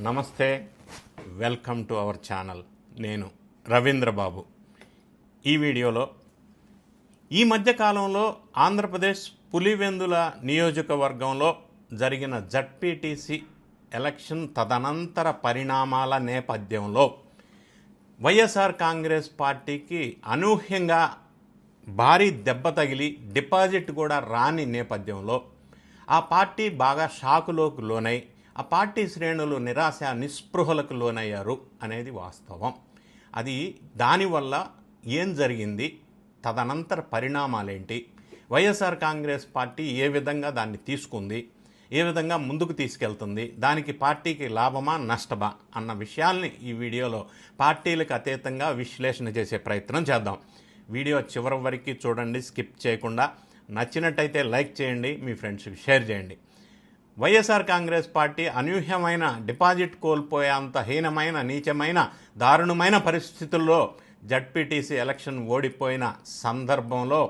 నమస్తే, welcome to our channel. నేను రవీంద్రబాబు. ఈ వీడియోలో ఈ మధ్యకాలంలో ఆంధ్రప్రదేశ్ పులివెందుల నియోజకవర్గంలో జరిగిన జడ్పీటీసీ ఎలక్షన్ తదనంతర పరిణామాల నేపథ్యంలో వైఎస్ఆర్ కాంగ్రెస్ పార్టీకి అనూహ్యంగా భారీ దెబ్బ తగిలి డిపాజిట్ కూడా రాని నేపథ్యంలో ఆ పార్టీ బాగా షాకులోకి లోనై ఆ పార్టీ శ్రేణులు నిరాశ నిస్పృహలకు లోనయ్యారు అనేది వాస్తవం. అది దానివల్ల ఏం జరిగింది, తదనంతర పరిణామాలేంటి, వైఎస్ఆర్ కాంగ్రెస్ పార్టీ ఏ విధంగా దాన్ని తీసుకుంది, ఏ విధంగా ముందుకు తీసుకెళ్తుంది, దానికి పార్టీకి లాభమా నష్టమా అన్న విషయాల్ని ఈ వీడియోలో పార్టీలకు అతీతంగా విశ్లేషణ చేసే ప్రయత్నం చేద్దాం. వీడియో చివరి వరకు చూడండి, స్కిప్ చేయకుండా. నచ్చినట్టయితే లైక్ చేయండి, మీ ఫ్రెండ్స్కి షేర్ చేయండి. వైఎస్ఆర్ కాంగ్రెస్ పార్టీ అనూహ్యమైన డిపాజిట్ కోల్పోయేంత హీనమైన నీచమైన దారుణమైన పరిస్థితుల్లో జడ్పీటీసీ ఎలక్షన్ ఓడిపోయిన సందర్భంలో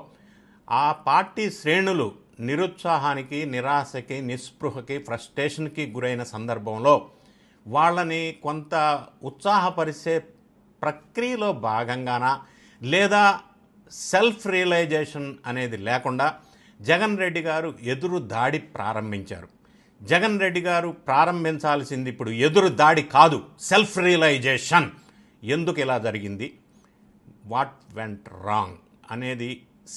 ఆ పార్టీ శ్రేణులు నిరుత్సాహానికి, నిరాశకి, నిస్పృహకి, ఫ్రస్ట్రేషన్కి గురైన సందర్భంలో వాళ్ళని కొంత ఉత్సాహపరిచే ప్రక్రియలో భాగంగానా లేదా సెల్ఫ్ రియలైజేషన్ అనేది లేకుండా జగన్ రెడ్డి గారు ఎదురు దాడి ప్రారంభించారు. జగన్ రెడ్డి గారు ప్రారంభించాల్సింది ఇప్పుడు ఎదురు దాడి కాదు, సెల్ఫ్ రియలైజేషన్. ఎందుకు ఇలా జరిగింది, వాట్ వెంట్ రాంగ్ అనేది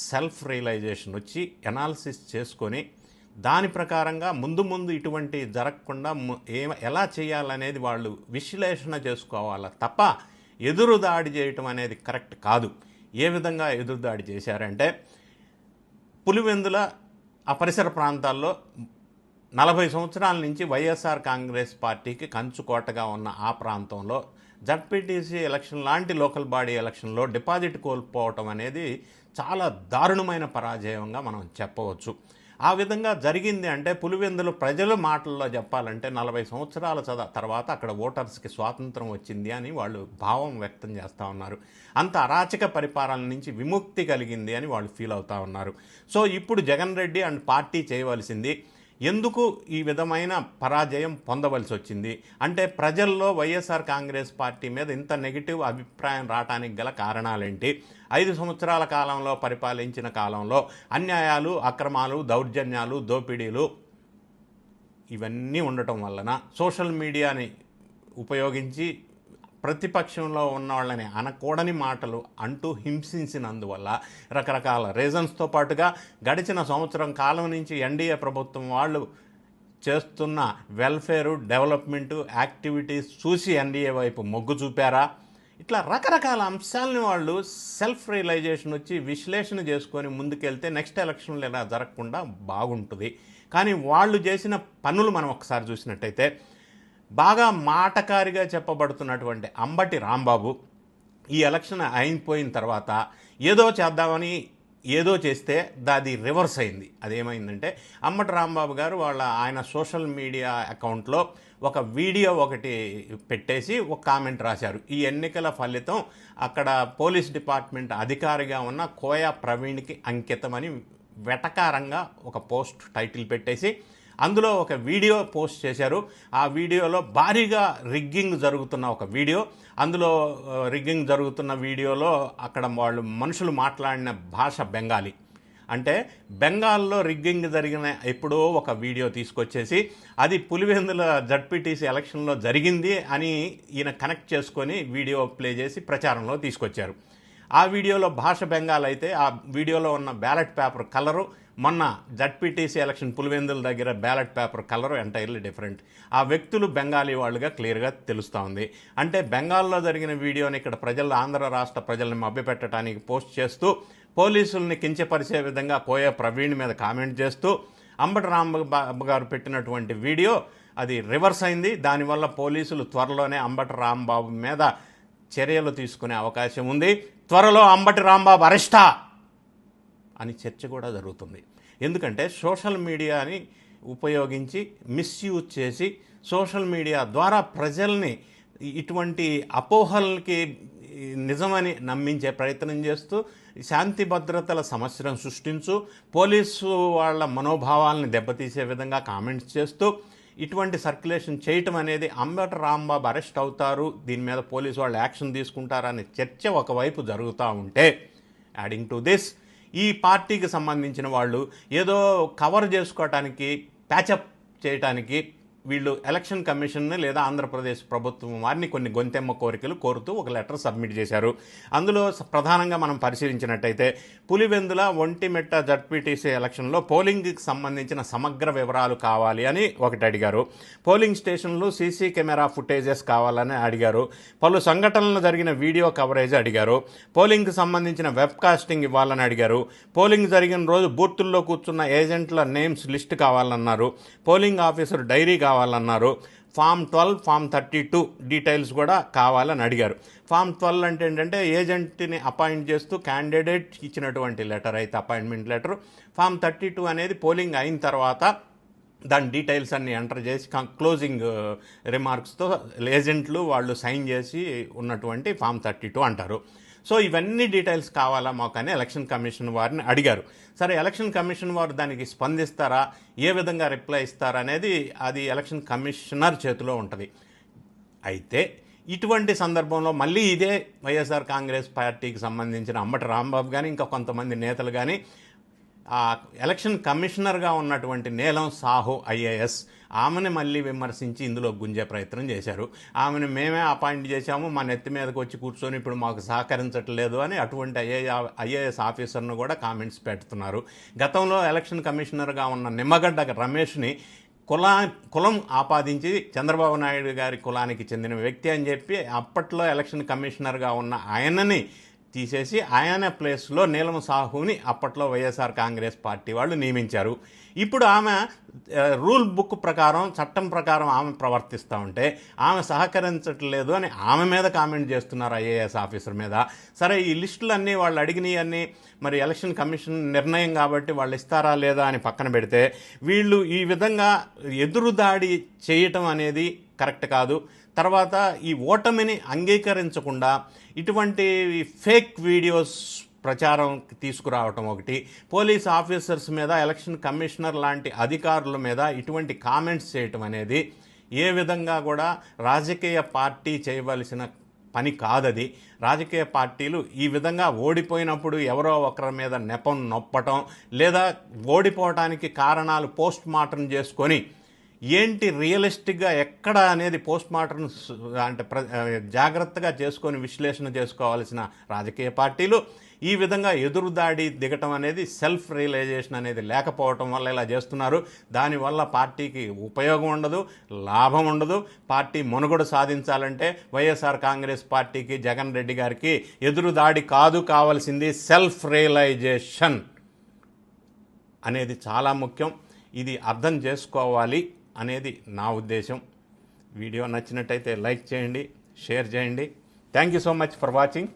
సెల్ఫ్ రియలైజేషన్ వచ్చి ఎనాలిసిస్ చేసుకొని దాని ప్రకారంగా ముందు ఇటువంటి జరగకుండా ఎలా చేయాలనేది వాళ్ళు విశ్లేషణ చేసుకోవాలి తప్ప ఎదురు దాడి చేయటం అనేది కరెక్ట్ కాదు. ఏ విధంగా ఎదురుదాడి చేశారంటే, పులివెందుల ఆ పరిసర ప్రాంతాల్లో 40 సంవత్సరాల నుంచి వైఎస్ఆర్ కాంగ్రెస్ పార్టీకి కంచుకోటగా ఉన్న ఆ ప్రాంతంలో జడ్పీటీసీ ఎలక్షన్ లాంటి లోకల్ బాడీ ఎలక్షన్లో డిపాజిట్ కోల్పోవటం అనేది చాలా దారుణమైన పరాజయంగా మనం చెప్పవచ్చు. ఆ విధంగా జరిగింది అంటే పులివెందులు ప్రజల మాటల్లో చెప్పాలంటే 40 సంవత్సరాల తర్వాత అక్కడ ఓటర్స్కి స్వాతంత్రం వచ్చింది అని వాళ్ళు భావం వ్యక్తం చేస్తూ ఉన్నారు. అంత అరాచక పరిపాలన నుంచి విముక్తి కలిగింది అని వాళ్ళు ఫీల్ అవుతూ ఉన్నారు. సో ఇప్పుడు జగన్ రెడ్డి అండ్ పార్టీ చేయవలసింది, ఎందుకు ఈ విధమైన పరాజయం పొందవలసి వచ్చింది అంటే ప్రజల్లో వైఎస్ఆర్ కాంగ్రెస్ పార్టీ మీద ఇంత నెగిటివ్ అభిప్రాయం రావడానికి గల కారణాలేంటి, 5 సంవత్సరాల కాలంలో పరిపాలించిన కాలంలో అన్యాయాలు, అక్రమాలు, దౌర్జన్యాలు, దోపిడీలు ఇవన్నీ ఉండటం వలన సోషల్ మీడియాని ఉపయోగించి ప్రతిపక్షంలో ఉన్న వాళ్ళని అనకూడని మాటలు అంటూ హింసించినందువల్ల రకరకాల రీజన్స్తో పాటుగా గడిచిన సంవత్సరం కాలం నుంచి ఎన్డీఏ ప్రభుత్వం వాళ్ళు చేస్తున్న వెల్ఫేరు, డెవలప్మెంటు యాక్టివిటీస్ చూసి ఎన్డీఏ వైపు మొగ్గు చూపారా, ఇట్లా రకరకాల అంశాలని వాళ్ళు సెల్ఫ్ రియలైజేషన్ వచ్చి విశ్లేషణ చేసుకొని ముందుకెళ్తే నెక్స్ట్ ఎలక్షన్లు ఇలా జరగకుండా బాగుంటుంది. కానీ వాళ్ళు చేసిన పనులు మనం ఒకసారి చూసినట్టయితే, బాగా మాటకారిగా చెప్పబడుతున్నటువంటి అంబటి రాంబాబు ఈ ఎలక్షన్ అయిపోయిన తర్వాత ఏదో చేద్దామని ఏదో చేస్తే అది రివర్స్ అయింది. అదేమైందంటే, అంబటి రాంబాబు గారు ఆయన సోషల్ మీడియా అకౌంట్లో ఒక వీడియో ఒకటి పెట్టేసి ఒక కామెంట్ రాశారు. ఈ ఎన్నికల ఫలితం అక్కడ పోలీస్ డిపార్ట్మెంట్ అధికారిగా ఉన్న కోయా ప్రవీణ్కి అంకితమని వెటకారంగా ఒక పోస్ట్ టైటిల్ పెట్టేసి అందులో ఒక వీడియో పోస్ట్ చేశారు. ఆ వీడియోలో భారీగా రిగ్గింగ్ జరుగుతున్న ఒక వీడియో, అందులో రిగ్గింగ్ జరుగుతున్న వీడియోలో అక్కడ వాళ్ళు మనుషులు మాట్లాడిన భాష బెంగాలీ. అంటే బెంగాల్లో రిగ్గింగ్ జరిగిన ఎప్పుడో ఒక వీడియో తీసుకొచ్చేసి అది పులివెందుల జడ్పీటీసీ ఎలక్షన్లో జరిగింది అని ఈయన కనెక్ట్ చేసుకొని వీడియో ప్లే చేసి ప్రచారంలో తీసుకొచ్చారు. ఆ వీడియోలో భాష బెంగాల్ అయితే ఆ వీడియోలో ఉన్న బ్యాలెట్ పేపర్ కలరు మొన్న జడ్పీటీసీ ఎలక్షన్ పులివెందుల దగ్గర ballot paper colour entirely different. ఆ వ్యక్తులు బెంగాలీ వాళ్ళుగా క్లియర్గా తెలుస్తూ ఉంది. అంటే బెంగాల్లో జరిగిన వీడియోని ఇక్కడ ఆంధ్ర రాష్ట్ర ప్రజల్ని మభ్యపెట్టడానికి పోస్ట్ చేస్తూ పోలీసుల్ని కించపరిచే విధంగా కోయ ప్రవీణ్ మీద కామెంట్ చేస్తూ అంబటి రాంబాబు గారు పెట్టినటువంటి వీడియో అది రివర్స్ అయింది. దానివల్ల పోలీసులు త్వరలోనే అంబటి రాంబాబు మీద చర్యలు తీసుకునే అవకాశం ఉంది. త్వరలో అంబటి రాంబాబు అరెస్టా అని చర్చ కూడా జరుగుతుంది. ఎందుకంటే సోషల్ మీడియాని ఉపయోగించి మిస్యూజ్ చేసి సోషల్ మీడియా ద్వారా ప్రజల్ని ఇటువంటి అపోహలకి నిజమని నమ్మించే ప్రయత్నం చేస్తూ శాంతి భద్రతల సమస్యలను సృష్టించు, పోలీసు వాళ్ళ మనోభావాలను దెబ్బతీసే విధంగా కామెంట్స్ చేస్తూ ఇటువంటి సర్క్యులేషన్ చేయటం అనేది అంబటి రాంబాబు అరెస్ట్ అవుతారు, దీని మీద పోలీసు వాళ్ళు యాక్షన్ తీసుకుంటారనే చర్చ ఒకవైపు జరుగుతూ ఉంటే, యాడింగ్ టు దిస్ ఈ పార్టీకి సంబంధించిన వాళ్ళు ఏదో కవర్ చేసుకోవటానికి, ప్యాచప్ చేయటానికి వీళ్ళు ఎలక్షన్ కమిషన్ని లేదా ఆంధ్రప్రదేశ్ ప్రభుత్వం వారిని కొన్ని గొంతెమ్మ కోరికలు కోరుతూ ఒక లెటర్ సబ్మిట్ చేశారు. అందులో ప్రధానంగా మనం పరిశీలించినట్టయితే పులివెందుల ఒంటిమిట్ట జడ్పీటీసీ ఎలక్షన్లో పోలింగ్కి సంబంధించిన సమగ్ర వివరాలు కావాలి అని ఒకటి అడిగారు. పోలింగ్ స్టేషన్లు సీసీ కెమెరా ఫుటేజెస్ కావాలని అడిగారు. పలు సంఘటనలు జరిగిన వీడియో కవరేజ్ అడిగారు. పోలింగ్కి సంబంధించిన వెబ్ కాస్టింగ్ ఇవ్వాలని అడిగారు. పోలింగ్ జరిగిన రోజు బూత్తుల్లో కూర్చున్న ఏజెంట్ల నేమ్స్ లిస్ట్ కావాలన్నారు. పోలింగ్ ఆఫీసర్ డైరీ కావాలన్నారు. ఫామ్ 12, ఫామ్ 32 డీటెయిల్స్ కూడా కావాలని అడిగారు. ఫామ్ 12 అంటే ఏంటంటే ఏజెంట్ని అపాయింట్ చేస్తూ క్యాండిడేట్ ఇచ్చినటువంటి లెటర్ అయితే అపాయింట్మెంట్ లెటర్. ఫామ్ 32 అనేది పోలింగ్ అయిన తర్వాత దాని డీటెయిల్స్ అన్ని ఎంటర్ చేసి క్లోజింగ్ రిమార్క్స్తో ఏజెంట్లు వాళ్ళు సైన్ చేసి ఉన్నటువంటి ఫామ్ 32 అంటారు. సో ఇవన్నీ డీటెయిల్స్ కావాలా మాకు అని ఎలక్షన్ కమిషన్ వారిని అడిగారు. సరే, ఎలక్షన్ కమిషన్ వారు దానికి స్పందిస్తారా, ఏ విధంగా రిప్లై ఇస్తారా అనేది అది ఎలక్షన్ కమిషనర్ చేతిలో ఉంటుంది. అయితే ఇటువంటి సందర్భంలో మళ్ళీ ఇదే వైఎస్ఆర్ కాంగ్రెస్ పార్టీకి సంబంధించిన అంబటి రాంబాబు కానీ ఇంకా కొంతమంది నేతలు కానీ ఎలక్షన్ కమిషనర్గా ఉన్నటువంటి నీలం సాహు ఐఏఎస్ ఆమెను మళ్ళీ విమర్శించి ఇందులో గుంజే ప్రయత్నం చేశారు. ఆమెను మేమే అపాయింట్ చేశాము, మా నెత్తి మీదకి వచ్చి కూర్చొని ఇప్పుడు మాకు సహకరించట్లేదు అని అటువంటి ఐఏఎస్ ఆఫీసర్ను కూడా కామెంట్స్ పెడుతున్నారు. గతంలో ఎలక్షన్ కమిషనర్గా ఉన్న నిమ్మగడ్డ రమేష్ని కులం ఆపాదించి చంద్రబాబు నాయుడు గారి కులానికి చెందిన వ్యక్తి అని చెప్పి అప్పట్లో ఎలక్షన్ కమిషనర్గా ఉన్న ఆయనని తీసేసి ఆయన ప్లేస్లో నీలం సాహుని అప్పట్లో వైఎస్ఆర్ కాంగ్రెస్ పార్టీ వాళ్ళు నియమించారు. ఇప్పుడు ఆమె రూల్ బుక్ ప్రకారం, చట్టం ప్రకారం ఆమె ప్రవర్తిస్తూ ఉంటే ఆమె సహకరించట్లేదు అని ఆమె మీద కామెంట్ చేస్తున్నారు ఐఏఎస్ ఆఫీసర్ మీద. సరే, ఈ లిస్టులన్నీ వాళ్ళు అడిగినవన్నీ మరి ఎలక్షన్ కమిషన్ నిర్ణయం కాబట్టి వాళ్ళు ఇస్తారా లేదా అని పక్కన పెడితే, వీళ్ళు ఈ విధంగా ఎదురుదాడి చేయటం అనేది కరెక్ట్ కాదు. తర్వాత ఈ ఓటమిని అంగీకరించకుండా ఇటువంటి ఫేక్ వీడియోస్ ప్రచారం తీసుకురావటం ఒకటి, పోలీస్ ఆఫీసర్స్ మీద, ఎలక్షన్ కమిషనర్ లాంటి అధికారుల మీద ఇటువంటి కామెంట్స్ చేయటం అనేది ఏ విధంగా కూడా రాజకీయ పార్టీ చేయవలసిన పని కాదది. రాజకీయ పార్టీలు ఈ విధంగా ఓడిపోయినప్పుడు ఎవరో ఒకరి మీద నెపం నొప్పటం, లేదా ఓడిపోవటానికి కారణాలు పోస్ట్ మార్టం చేసుకొని ఏంటి రియలిస్టిక్గా ఎక్కడ అనేది పోస్ట్ మార్టం అంటే జాగ్రత్తగా చేసుకొని విశ్లేషణ చేసుకోవాల్సిన రాజకీయ పార్టీలు ఈ విధంగా ఎదురుదాడి దిగటం అనేది, సెల్ఫ్ రియలైజేషన్ అనేది లేకపోవటం వల్ల ఇలా చేస్తున్నారు. దానివల్ల పార్టీకి ఉపయోగం ఉండదు, లాభం ఉండదు. పార్టీ మనుగడ సాధించాలంటే వైఎస్ఆర్ కాంగ్రెస్ పార్టీకి, జగన్ రెడ్డి గారికి ఎదురుదాడి కాదు కావాల్సింది, సెల్ఫ్ రియలైజేషన్ అనేది చాలా ముఖ్యం. ఇది అర్థం చేసుకోవాలి అనేది నా ఉద్దేశం. వీడియో నచ్చినట్టయితే లైక్ చేయండి, షేర్ చేయండి. Thank you so much for watching.